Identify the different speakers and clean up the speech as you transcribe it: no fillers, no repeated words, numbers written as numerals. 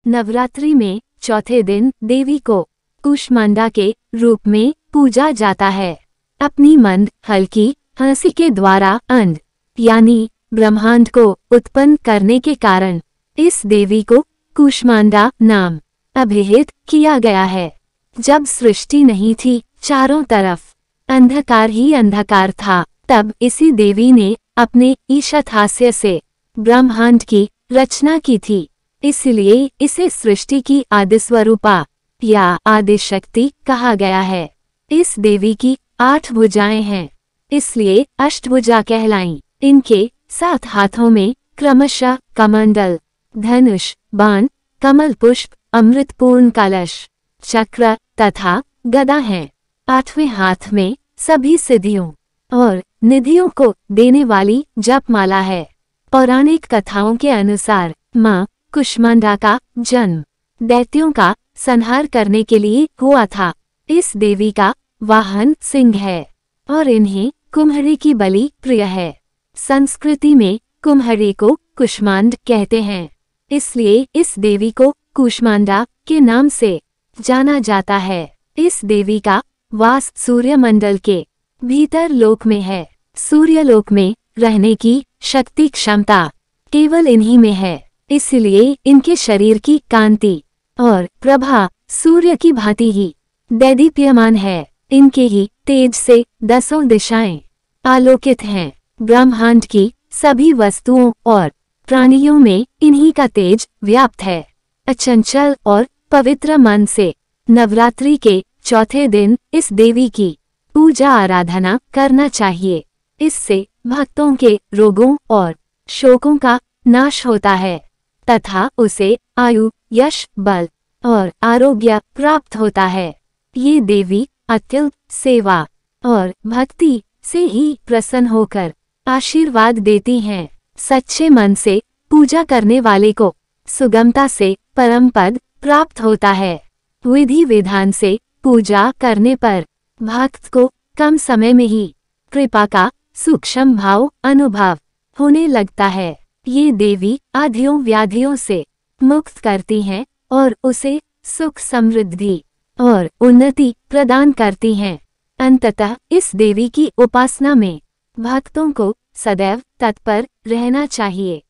Speaker 1: नवरात्रि में चौथे दिन देवी को कूष्मांडा के रूप में पूजा जाता है। अपनी मंद हल्की हंसी के द्वारा अंड यानी ब्रह्मांड को उत्पन्न करने के कारण इस देवी को कूष्मांडा नाम अभिहित किया गया है। जब सृष्टि नहीं थी, चारों तरफ अंधकार ही अंधकार था, तब इसी देवी ने अपने ईशत हास्य से ब्रह्मांड की रचना की थी। इसलिए इसे सृष्टि की आदि स्वरूपा या आदि शक्ति कहा गया है। इस देवी की 8 भुजाएं हैं, इसलिए अष्टभुजा कहलाईं। इनके 7 हाथों में क्रमशः कमंडल, धनुष, बाण, कमल पुष्प, अमृतपूर्ण कलश, चक्र तथा गदा हैं। 8वें हाथ में सभी सिद्धियों और निधियों को देने वाली जपमाला है। पौराणिक कथाओं के अनुसार मां कूष्मांडा का जन्म दैत्यों का संहार करने के लिए हुआ था। इस देवी का वाहन सिंह है और इन्हें कुम्हरी की बलि प्रिय है। संस्कृति में कुम्हरी को कूष्मांड कहते हैं, इसलिए इस देवी को कूष्मांडा के नाम से जाना जाता है। इस देवी का वास सूर्यमंडल के भीतर लोक में है। सूर्यलोक में रहने की शक्ति क्षमता केवल इन्हीं में है, इसलिए इनके शरीर की कांति और प्रभा सूर्य की भांति ही दैदीप्यमान है। इनके ही तेज से 10 दिशाएं आलोकित हैं। ब्रह्मांड की सभी वस्तुओं और प्राणियों में इन्हीं का तेज व्याप्त है। अचंचल और पवित्र मन से नवरात्रि के चौथे दिन इस देवी की पूजा आराधना करना चाहिए। इससे भक्तों के रोगों और शोकों का नाश होता है तथा उसे आयु, यश, बल और आरोग्य प्राप्त होता है। ये देवी अत्यल्प सेवा और भक्ति से ही प्रसन्न होकर आशीर्वाद देती हैं। सच्चे मन से पूजा करने वाले को सुगमता से परम पद प्राप्त होता है। विधि विधान से पूजा करने पर भक्त को कम समय में ही कृपा का सूक्ष्म भाव अनुभव होने लगता है। ये देवी आधियों व्याधियों से मुक्त करती हैं और उसे सुख, समृद्धि और उन्नति प्रदान करती हैं। अंततः इस देवी की उपासना में भक्तों को सदैव तत्पर रहना चाहिए।